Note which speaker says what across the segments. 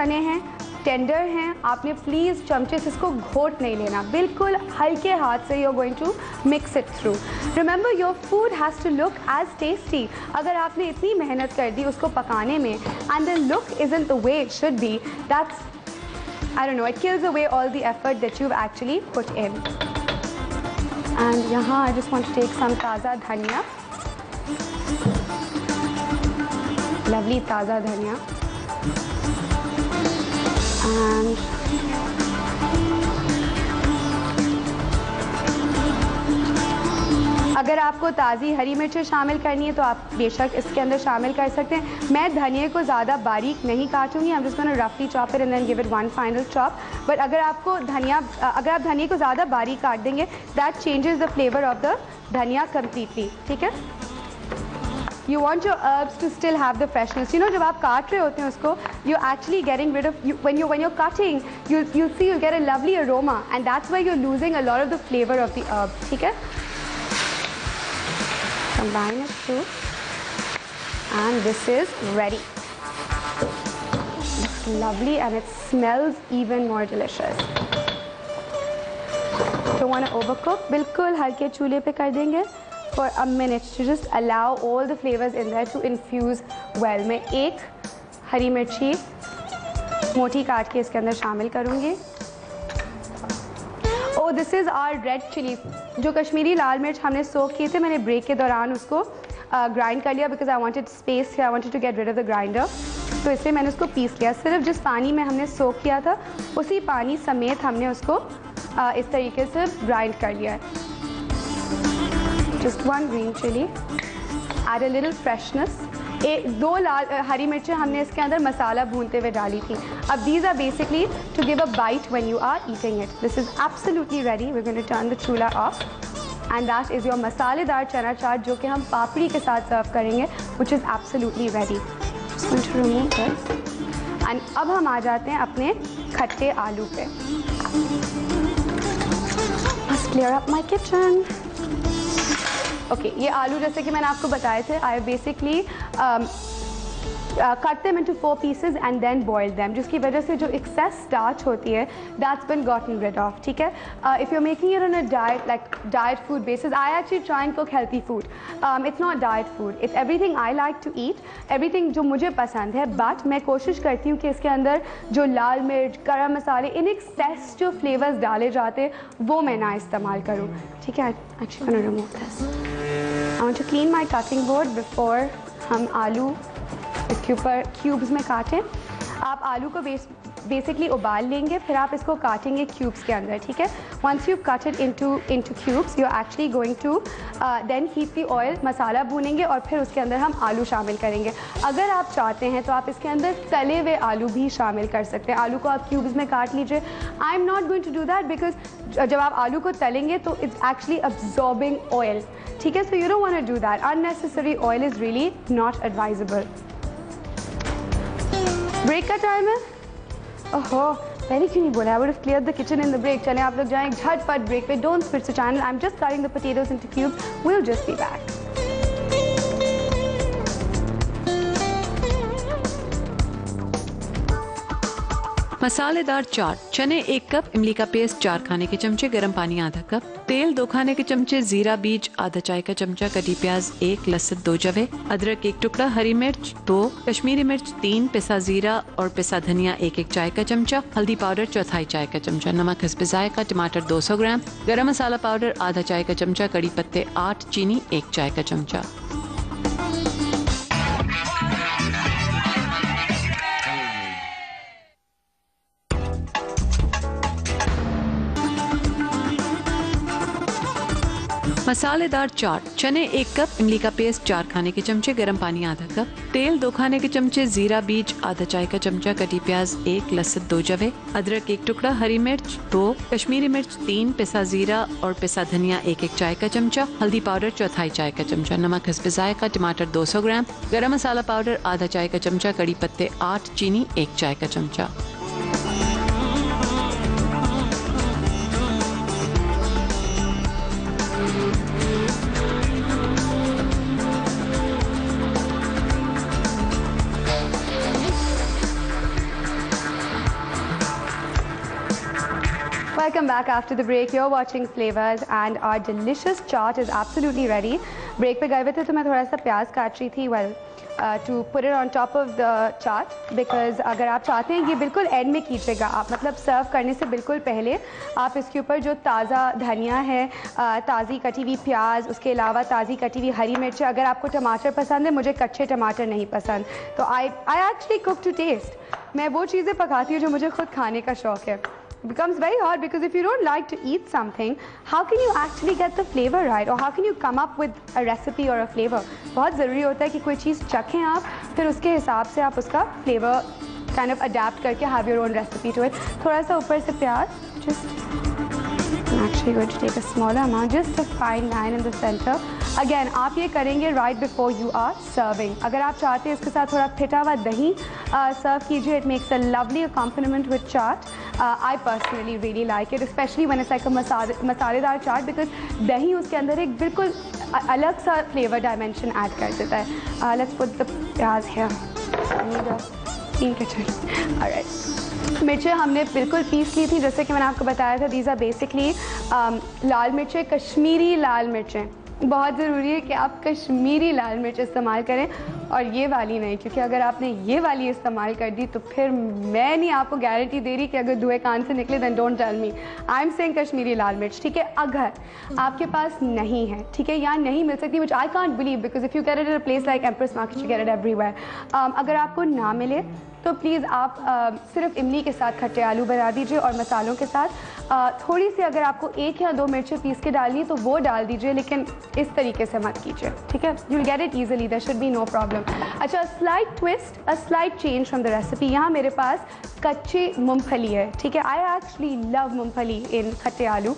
Speaker 1: चने हैं, टेंडर हैं, आपने प्लीज़ चमचे से इसको घोट नहीं लेना, बिल्कुल हल्के हाथ से you are going to mix it through. Remember your food has to look as tasty. अगर आपने इतनी मेहनत कर दी उसको पकाने में and the look isn't the way it should be, that's I don't know, it kills away all the effort that you've actually put in. And यहाँ I just want to take some ताज़ा धनिया, lovely ताज़ा धनिया, and अगर आपको ताज़ी हरी मिर्चें शामिल करनी है तो आप बेशक इसके अंदर शामिल कर सकते हैं। मैं धनिया को ज़्यादा बारीक नहीं काटूंगी, I'm just going to roughly chop it and then give it one final chop. But अगर आप धनिया को ज़्यादा बारीक काट देंगे, that changes the flavor of the धनिया completely. ठीक है? You want your herbs to still have the freshness. You know, जब आप काट रहे होते हैं उसको, you're actually getting rid of when you're cutting, you'll see you'll get a lovely aroma, and that's why you're losing a lot of the flavor of the herb. ठीक है? Combine it too, and this is ready. It's lovely and it smells even more delicious. Don't want to overcook. बिल्कुल हल्के चूल्हे पे कर देंगे for a minute to just allow all the flavors in there to infuse well. मैं एक हरी मिर्ची मोटी काट के इसके अंदर शामिल करूँगी। Oh, this is our red chili. जो कश्मीरी लाल मिर्च हमने सोक किए थे, मैंने ब्रेक के दौरान उसको ग्राइंड कर लिया because I wanted space here. I wanted to get rid of the grinder. तो इसलिए मैंने उसको पीस लिया। सिर्फ जिस पानी में हमने सोक किया था उसी पानी समेत हमने उसको इस तरीके से ग्राइंड कर लिया है। Just one green chili. Add a little freshness. दो हरी मिर्चें हमने इसके अंदर मसाला भूनते हुए डाली थी। अब these are basically to give a bite when you are eating it. This is absolutely ready. We're going to turn the chula off, and that is your मसालेदार चना चाट जो कि हम पापड़ी के साथ सर्व करेंगे, which is absolutely ready. Just going to remove this. And अब हम आ जाते हैं अपने खट्टे आलू पे। Must clear up my kitchen. Okay ये आलू जैसे कि मैंने आपको बताए थे, I basically cut them into 4 pieces and then boil them, जिसकी वजह से जो एक्सेस स्टार्च होती है that's been gotten rid off. ठीक है, if you making it on a diet like diet food basis, I actually try and cook healthy food. It's not diet food, it's everything I like to eat, everything जो मुझे पसंद है, but मैं कोशिश करती हूँ कि इसके अंदर जो लाल मिर्च, गरम मसाले, इन एक्सेस जो फ्लेवर्स डाले जाते हैं वो मैं ना इस्तेमाल करूँ. ठीक है, actually gonna remove this. I want to clean my cutting board before हम आलू इसके ऊपर क्यूब्स में काटें. आप आलू को बेसिकली उबाल लेंगे, फिर आप इसको काटेंगे क्यूब्स के अंदर. ठीक है, once you cut it into cubes, you are actually going to then heat the oil, मसाला भूनेंगे और फिर उसके अंदर हम आलू शामिल करेंगे. अगर आप चाहते हैं तो आप इसके अंदर तले हुए आलू भी शामिल कर सकते हैं. आलू को आप क्यूब्स में काट लीजिए. I am not going to do that because जब आप आलू को तलेंगे तो इट्स एक्चुअली अब्जॉर्बिंग ऑयल. ठीक है, so you don't want to do that. Unnecessary oil is really not advisable. Break का टाइम है. ओहो, पहले क्यों नहीं बोला? I would have cleared the kitchen in the break. चलें आप लोग जाएं झटपट ब्रेक पे. Don't switch the channel. I am just cutting the potatoes into cubes. We will just be back.
Speaker 2: मसालेदार चाट. चने 1 कप, इमली का पेस्ट 4 खाने के चमचे, गर्म पानी आधा कप, तेल 2 खाने के चमचे, जीरा बीज आधा चाय का चमचा, कटी प्याज 1, लहसुन 2 जवे, अदरक 1 टुकड़ा, हरी मिर्च 2, कश्मीरी मिर्च 3, पिसा जीरा और पिसा धनिया 1 चाय का चमचा, हल्दी पाउडर 1/4 चाय का चमचा, नमक हस्ब जायका, टमाटर 200 ग्राम, गरम मसाला पाउडर आधा चाय का चमचा, कड़ी पत्ते 8, चीनी 1 चाय का चमचा. मसालेदार चाट. चने 1 कप, इमली का पेस्ट 4 खाने के चमचे, गर्म पानी आधा कप, तेल 2 खाने के चमचे, जीरा बीज आधा चाय का चमचा, कटी प्याज 1, लहसुन 2 जवे, अदरक 1 टुकड़ा, हरी मिर्च 2, कश्मीरी मिर्च 3, पिसा जीरा और पिसा धनिया 1 चाय का चमचा, हल्दी पाउडर 1/4 चाय का चमचा, नमक हस्ब जायका, टमाटर 200 ग्राम, गरम मसाला पाउडर आधा चाय का चमचा, कड़ी पत्ते 8, चीनी 1 चाय का चमचा.
Speaker 1: Welcome back after the break. You're watching Flavors and our delicious chaat is absolutely ready. Break पे गए हुए थे तो मैं थोड़ा सा प्याज काट रही थी. Well, to put it on top of the chaat because अगर आप चाहते हैं ये बिल्कुल एंड में कीजिएगा आप, मतलब सर्व करने से बिल्कुल पहले आप इसके ऊपर जो ताज़ा धनिया है, ताज़ी कटी हुई प्याज, उसके अलावा ताज़ी कटी हुई हरी मिर्च. अगर आपको टमाटर पसंद है, मुझे कच्चे टमाटर नहीं पसंद, तो I actually cook to taste. मैं वो चीज़ें पकाती हूँ जो मुझे खुद खाने का शौक़ है. It becomes very hard because if you don't like to eat something, how can you actually get the flavor right, or how can you come up with a recipe or a flavor? बहुत ज़रूरी होता है कि कोई चीज़ चखें आप, फिर उसके हिसाब से आप उसका flavor kind of adapt करके have your own recipe to it. थोड़ा सा ऊपर से प्याज, I'm actually going to take a smaller amount, just a fine line in the center. Again, आप ये करेंगे right before you are serving. अगर आप चाहते हैं इसके साथ थोड़ा फिटा हुआ दही सर्व कीजिए, it makes a lovely accompaniment with chaat. I personally really like it, especially when it's like a मसालेदार चाट, because दही उसके अंदर एक बिल्कुल अलग सा फ्लेवर डायमेंशन ऐड कर देता है. Let's put the प्याज here. I need a clean kitchen. All right. मिर्चें हमने बिल्कुल पीस ली थी, जैसे कि मैंने आपको बताया था. दीज आर बेसिकली लाल मिर्चें, कश्मीरी लाल मिर्चें. बहुत ज़रूरी है कि आप कश्मीरी लाल मिर्च इस्तेमाल करें और ये वाली नहीं, क्योंकि अगर आपने ये वाली इस्तेमाल कर दी तो फिर मैं नहीं आपको गारंटी दे रही कि अगर धुएं कान से निकले then don't tell me. I am saying Kashmiri लाल मिर्च. ठीक है, अगर आपके पास नहीं है, ठीक है, या नहीं मिल सकती, which I can't believe because if you get it at a place like Empress market, you get it everywhere. अगर आपको ना मिले तो प्लीज़ आप सिर्फ इमली के साथ खट्टे आलू बना दीजिए और मसालों के साथ थोड़ी सी, अगर आपको 1 या 2 मिर्चें पीस के डालनी तो वो डाल दीजिए, लेकिन इस तरीके से मत कीजिए. ठीक है, you will get it easily, there should be no problem. अच्छा, slight twist, a slight change from the recipe. यहाँ मेरे पास कच्ची मूंगफली है. ठीक है, आई एक्चुअली लव मूंगफली इन खट्टे आलू,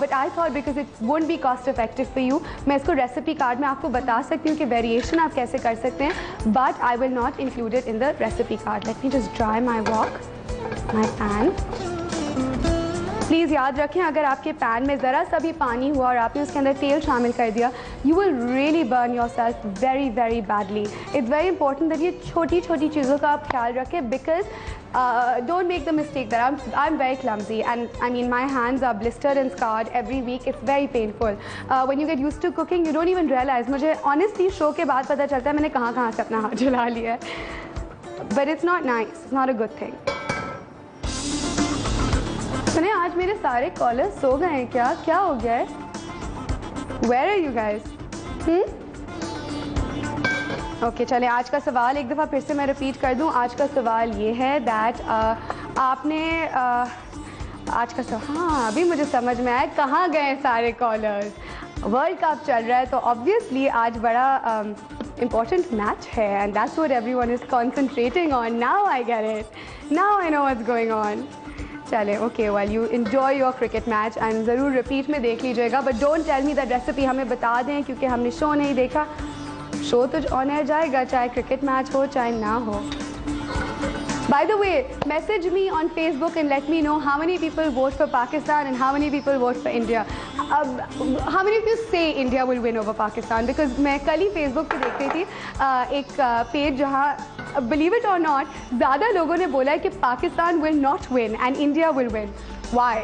Speaker 1: but I thought because it won't be cost effective for you, मैं इसको रेसिपी कार्ड में आपको बता सकती हूँ कि वेरिएशन आप कैसे कर सकते हैं, but I will not include it in the recipe card. Let me just dry my walk, my pan. Please याद रखें, अगर आपके पैन में ज़रा सा भी पानी हुआ और आपने उसके अंदर तेल शामिल कर दिया, you will really burn your self very very badly. It's very important that ये छोटी छोटी चीज़ों का आप ख्याल रखें, because don't make the mistake that I'm very clumsy, and I mean my hands are blistered and scarred every week. It's very painful. When you get used to cooking, you don't even realize. मुझे honestly show के बाद पता चलता है मैंने कहाँ से अपना हाथ जला लिया है. But it's not nice. It's not a good thing. सुने, आज मेरे सारे कॉलर्स सो गए हैं क्या? क्या हो गया है? Where are you guys? Okay, चले आज का सवाल एक दफ़ा फिर से मैं रिपीट कर दूं. आज का सवाल ये है दैट आपने आज का सवाल, हाँ अभी मुझे समझ में आया कहाँ गए सारे कॉलर्स. वर्ल्ड कप चल रहा है तो ऑब्वियसली आज बड़ा important match है, and that's what everyone is concentrating on. Now I get it. Now I know what's going on. चले, okay, well you enjoy your cricket match and ज़रूर repeat में देख लीजिएगा, but don't tell me that recipe हमें बता दें, क्योंकि हमने शो नहीं देखा. शो तो ऑन एयर जाएगा चाहे क्रिकेट मैच हो चाहे ना हो. By the way, message me on Facebook and let me know how many people vote for Pakistan and how many people vote for India. How many of you say India will win over Pakistan? Because मैं कल ही Facebook पे देख रही थी एक page जहाँ, believe it or not, ज़्यादा लोगों ने बोला है कि Pakistan will not win and India will win. Why?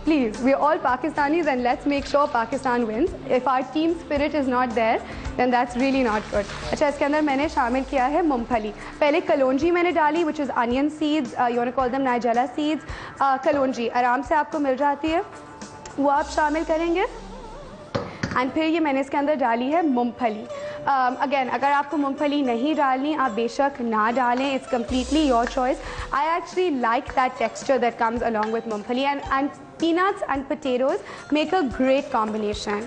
Speaker 1: Please, we are all Pakistanis and let's make sure Pakistan wins. If our team spirit is not there, then that's really not good. अच्छा, इसके अंदर मैंने शामिल किया है मूंगफली. पहले कलौंजी मैंने डाली, which is onion seeds, you want to call them Nigella seeds. कलौंजी आराम से आपको मिल जाती है, वो आप शामिल करेंगे. एंड फिर ये मैंने इसके अंदर डाली है मूंगफली. अगेन, अगर आपको मूंगफली नहीं डालनी आप बेशक ना डालें, it's completely your choice. I actually like that texture that comes along with मूंगफली, and peanuts and potatoes make a great combination.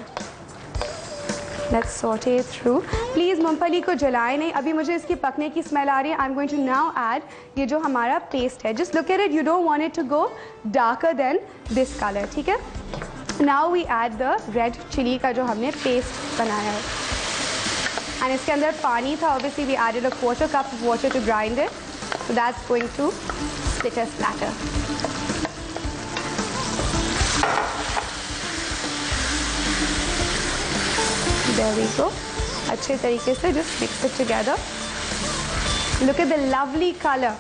Speaker 1: Let's saute it through. Please मूंगफली को जलाएं नहीं. अभी मुझे इसकी पकने की स्मेल आ रही है. I'm going to now add ये जो हमारा पेस्ट है. Just look at it. You don't want it to go darker than this color. ठीक है. Now we add the red chili का जो हमने पेस्ट बनाया है. And इसके अंदर पानी था. Obviously we added a 1/4 cup of water to grind it. So that's going to split a splatter. There we go. अच्छे तरीके से just mix it together. Look at the lovely color.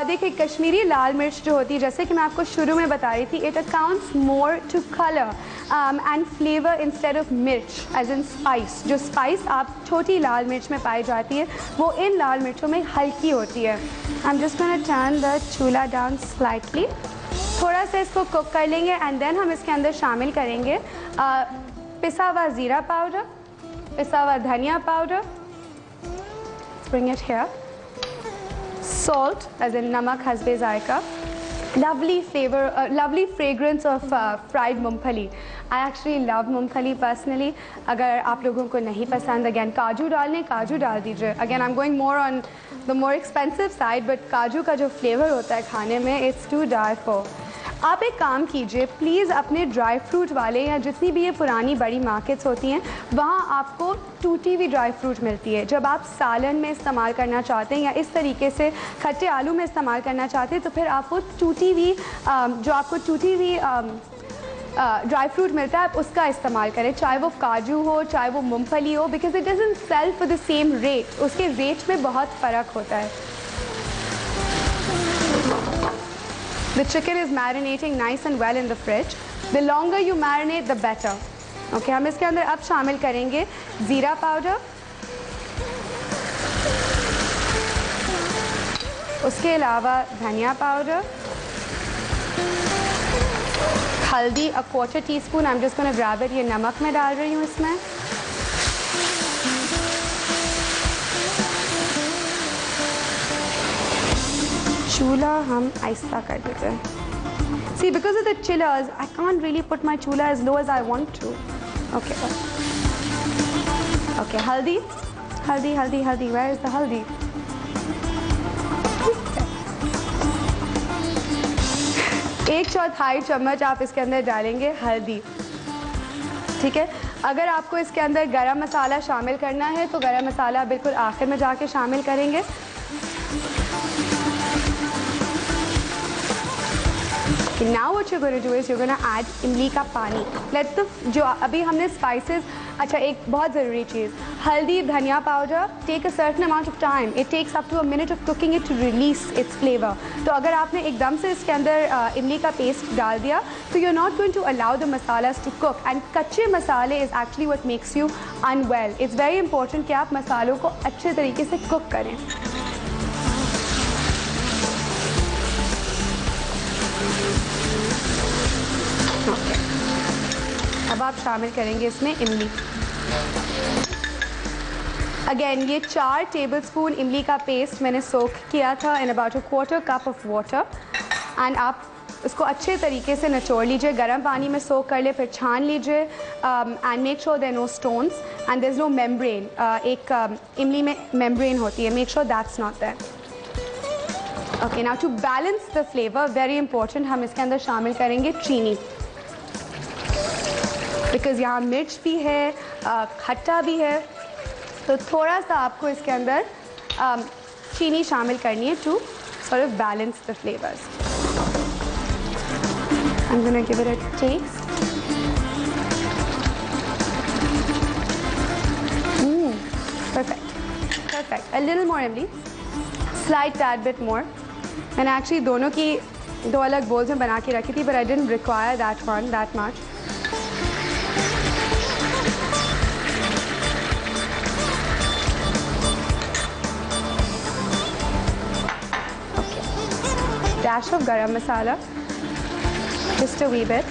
Speaker 1: देखिए कश्मीरी लाल मिर्च जो होती है, जैसे कि मैं आपको शुरू में बता रही थी, it accounts more to colour and flavour instead of मिर्च एज इन स्पाइस। जो स्पाइस आप छोटी लाल मिर्च में पाई जाती है वो इन लाल मिर्चों में हल्की होती है। आई am just gonna turn the चूल्हा डाउन स्लाइटली। थोड़ा सा इसको कुक कर लेंगे एंड देन हम इसके अंदर शामिल करेंगे पिसा हुआ ज़ीरा पाउडर, पिसा हुआ धनिया powder, bring it here, salt as in namak hasbe zaika, lovely flavor, lovely fragrance of fried मूंगफली। I actually love मूंगफली personally। अगर आप लोगों को नहीं पसंद, अगेन काजू डालने, काजू डाल दीजिए। Again I am going more on the more expensive side, but काजू का जो फ्लेवर होता है खाने में, इट्स टू डाई फॉर। आप एक काम कीजिए प्लीज़, अपने ड्राई फ्रूट वाले या जितनी भी ये पुरानी बड़ी मार्केट्स होती हैं वहाँ आपको टूटी हुई ड्राई फ्रूट मिलती है। जब आप सालन में इस्तेमाल करना चाहते हैं या इस तरीके से खट्टे आलू में इस्तेमाल करना चाहते हैं तो फिर आप वो टूटी हुई जो आपको टूटी हुई ड्राई फ्रूट मिलता है आप उसका इस्तेमाल करें, चाहे वो काजू हो चाहे वो मूंगफली हो, because it doesn't sell for the same rate. उसके रेट में बहुत फ़र्क होता है। The chicken is marinating nice and well in the fridge. The longer you marinate, the better. Okay, हम इसके अंदर अब शामिल करेंगे ज़ीरा पाउडर, उसके अलावा धनिया पाउडर, हल्दी a quarter teaspoon, I'm just going to grab it, ये नमक मैं डाल रही हूँ इसमें, चूल्हा हम आहिस्ता कर देते हैं। See, because of the chillers, I can't really put my chula as low as I want to. Okay. Okay, haldi, haldi, haldi, haldi. Where is the haldi? एक चौथाई चम्मच आप इसके अंदर डालेंगे हल्दी, ठीक है। अगर आपको इसके अंदर गरम मसाला शामिल करना है तो गरम मसाला बिल्कुल आखिर में जाके शामिल करेंगे। Now what you're going to do is you're going to add इमली का पानी। Let the जो अभी हमने spices, अच्छा एक बहुत ज़रूरी चीज़, हल्दी धनिया powder take a certain amount of time, it takes up to a minute of cooking it to release its flavor। तो अगर आपने एकदम से इसके अंदर इमली का पेस्ट डाल दिया तो you're not going to allow the masalas to cook, and कच्चे मसाले is actually what makes you unwell। It's very important कि आप मसालों को अच्छे तरीके से कुक करें। Okay. अब आप शामिल करेंगे इसमें इमली। अगेन ये 4 टेबलस्पून इमली का पेस्ट मैंने सोक किया था in about a quarter cup of water, and आप इसको अच्छे तरीके से निचोड़ लीजिए, गर्म पानी में सोक कर ले, फिर छान लीजिए and make sure there no stones and there is no membrane. एक इमली में मेम्ब्रेन होती है, make sure that's not there. Okay, now to balance the flavour, very important, हम इसके अंदर शामिल करेंगे चीनी, बिकॉज़ यहाँ मिर्च भी है, खट्टा भी है, तो थोड़ा सा आपको इसके अंदर चीनी शामिल करनी है to sort of balance the flavors. I'm going to give it a taste. Perfect. Perfect. A little more imli. Slight tad bit more. मैंने actually दोनों की 2 अलग bowls में बना के रखी थी, but I didn't require that one that much. Dash of garam masala, just a wee bit.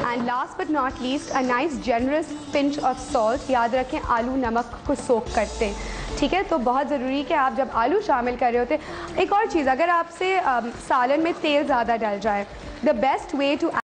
Speaker 1: And last but not least, a nice generous pinch of salt. याद रखें आलू नमक को सोक करते हैं, ठीक है, तो बहुत ज़रूरी है कि आप जब आलू शामिल कर रहे होते। एक और चीज़, अगर आपसे सालन में तेल ज़्यादा डल जाए, the best way to